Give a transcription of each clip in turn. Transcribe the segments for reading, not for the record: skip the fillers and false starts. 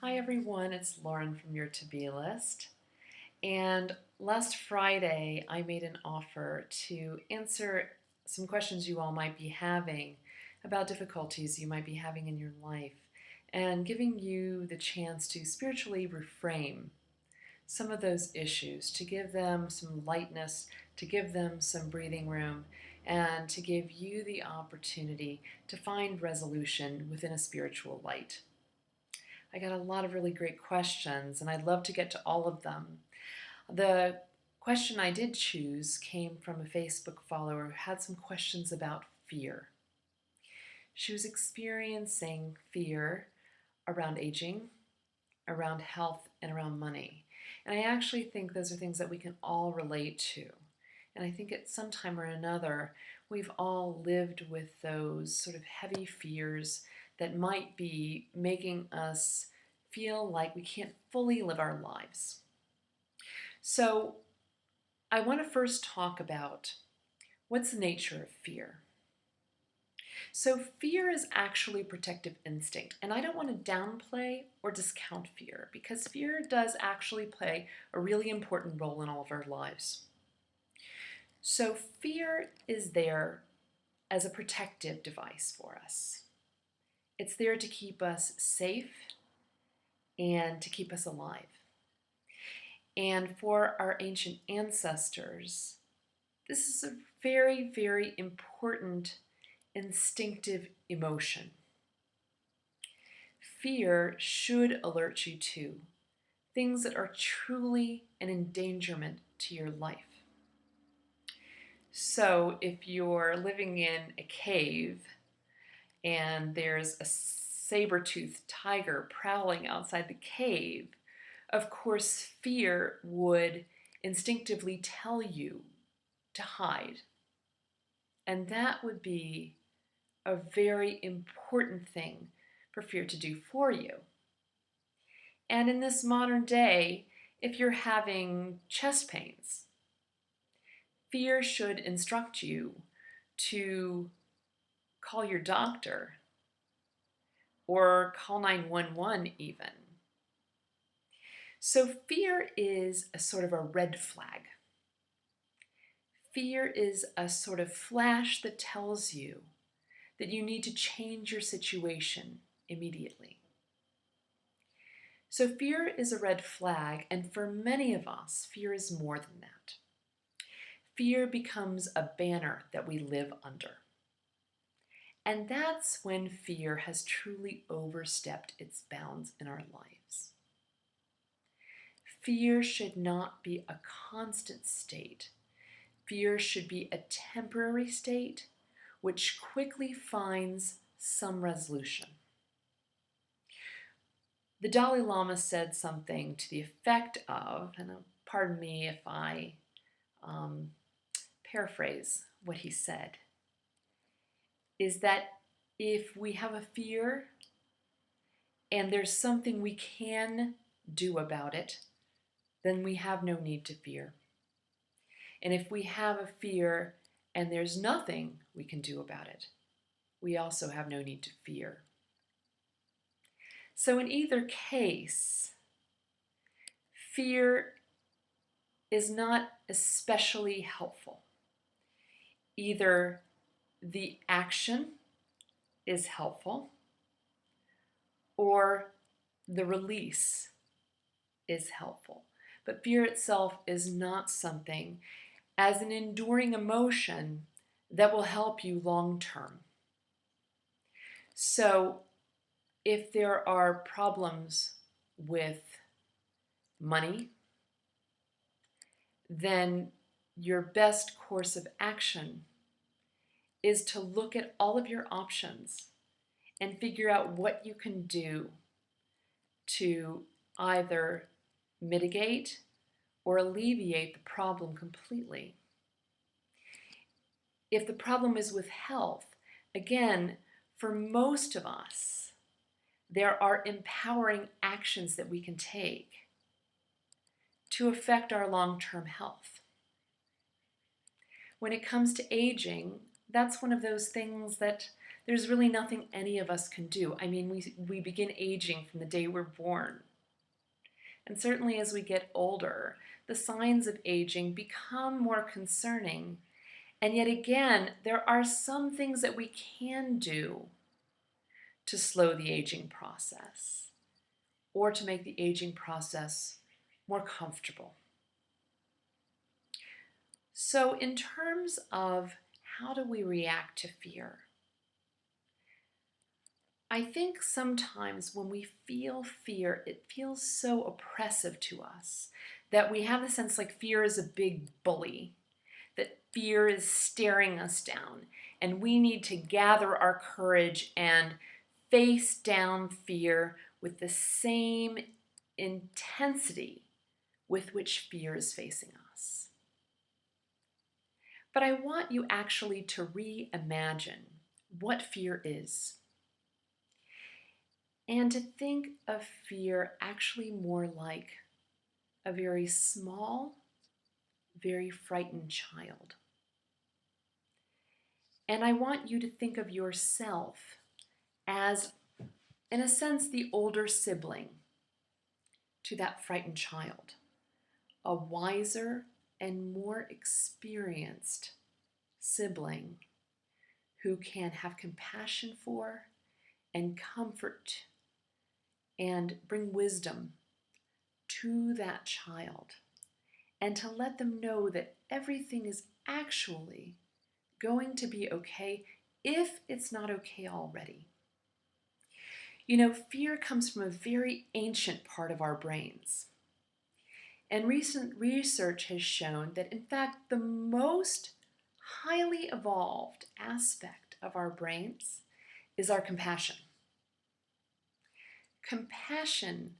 Hi everyone, it's Lauren from your to-be list. And last Friday I made an offer to answer some questions you all might be having about difficulties you might be having in your life and giving you the chance to spiritually reframe some of those issues, to give them some lightness, to give them some breathing room, and to give you the opportunity to find resolution within a spiritual light. I got a lot of really great questions, and I'd love to get to all of them. The question I did choose came from a Facebook follower who had some questions about fear. She was experiencing fear around aging, around health, and around money. And I actually think those are things that we can all relate to. And I think at some time or another, we've all lived with those sort of heavy fears that might be making us feel like we can't fully live our lives. So I want to first talk about what's the nature of fear. So fear is actually protective instinct, and I don't want to downplay or discount fear because fear does actually play a really important role in all of our lives. So fear is there as a protective device for us. It's there to keep us safe and to keep us alive. And for our ancient ancestors, this is a very, very important instinctive emotion. Fear should alert you to things that are truly an endangerment to your life. So if you're living in a cave and there's a saber-toothed tiger prowling outside the cave, of course fear would instinctively tell you to hide. And that would be a very important thing for fear to do for you. And in this modern day, if you're having chest pains, fear should instruct you to call your doctor or call 911 even. So fear is a sort of a red flag. Fear is a sort of flash that tells you that you need to change your situation immediately. So fear is a red flag, and for many of us, fear is more than that. Fear becomes a banner that we live under. And that's when fear has truly overstepped its bounds in our lives. Fear should not be a constant state. Fear should be a temporary state which quickly finds some resolution. The Dalai Lama said something to the effect of, and pardon me if I paraphrase what he said, is that if we have a fear and there's something we can do about it, then we have no need to fear. And if we have a fear and there's nothing we can do about it, we also have no need to fear. So in either case, fear is not especially helpful. Either the action is helpful or the release is helpful. But fear itself is not something as an enduring emotion that will help you long term. So if there are problems with money, then your best course of action is to look at all of your options and figure out what you can do to either mitigate or alleviate the problem completely. If the problem is with health, again, for most of us, there are empowering actions that we can take to affect our long-term health. When it comes to aging, that's one of those things that there's really nothing any of us can do. I mean, we begin aging from the day we're born. And certainly as we get older, the signs of aging become more concerning. And yet again, there are some things that we can do to slow the aging process or to make the aging process more comfortable. So in terms of how do we react to fear, I think sometimes when we feel fear, it feels so oppressive to us that we have the sense like fear is a big bully, that fear is staring us down, and we need to gather our courage and face down fear with the same intensity with which fear is facing us. But I want you actually to reimagine what fear is, and to think of fear actually more like a very small, very frightened child. And I want you to think of yourself as, in a sense, the older sibling to that frightened child, a wiser and more experienced sibling who can have compassion for and comfort and bring wisdom to that child, and to let them know that everything is actually going to be okay if it's not okay already. You know, fear comes from a very ancient part of our brains. And recent research has shown that, in fact, the most highly evolved aspect of our brains is our compassion. Compassion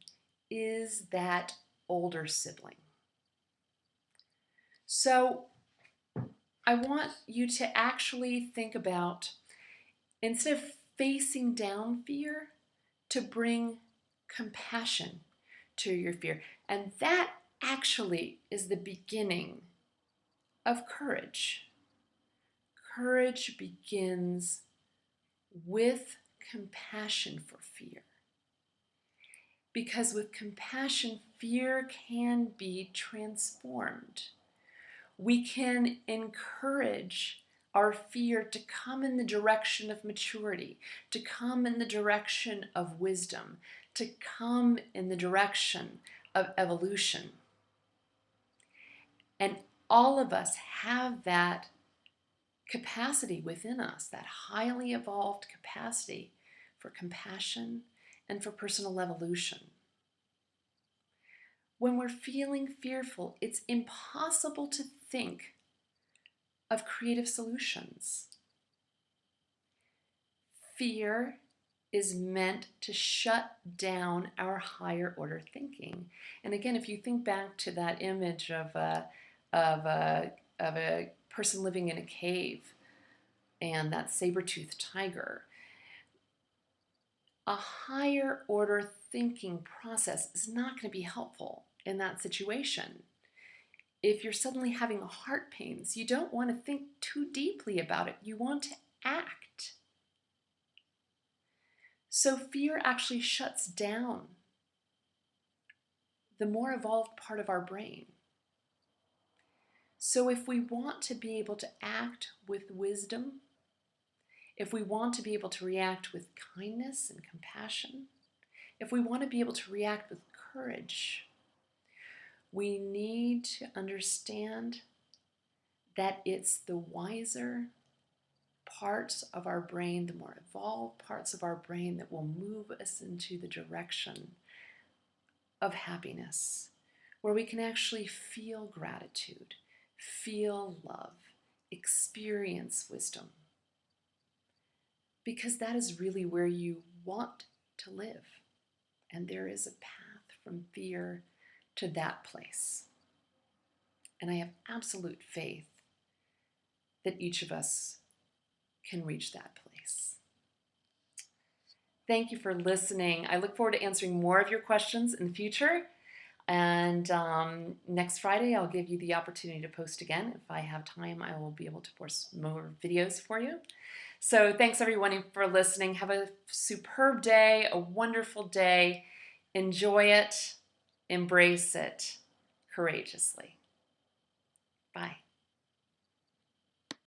is that older sibling. So I want you to actually think about, instead of facing down fear, to bring compassion to your fear. And that actually is the beginning of courage. Courage begins with compassion for fear. Because with compassion, fear can be transformed. We can encourage our fear to come in the direction of maturity, to come in the direction of wisdom, to come in the direction of evolution. And all of us have that capacity within us, that highly evolved capacity for compassion and for personal evolution. When we're feeling fearful, it's impossible to think of creative solutions. Fear is meant to shut down our higher order thinking. And again, if you think back to that image of a person living in a cave and that saber-toothed tiger, a higher order thinking process is not going to be helpful in that situation. If you're suddenly having heart pains, you don't want to think too deeply about it. You want to act. So fear actually shuts down the more evolved part of our brain. So if we want to be able to act with wisdom, if we want to be able to react with kindness and compassion, if we want to be able to react with courage, we need to understand that it's the wiser parts of our brain, the more evolved parts of our brain, that will move us into the direction of happiness, where we can actually feel gratitude, feel love, experience wisdom. Because that is really where you want to live. And there is a path from fear to that place. And I have absolute faith that each of us can reach that place. Thank you for listening. I look forward to answering more of your questions in the future. And next Friday, I'll give you the opportunity to post again. If I have time, I will be able to post more videos for you. So thanks everyone for listening. Have a superb day, a wonderful day. Enjoy it, embrace it courageously. Bye.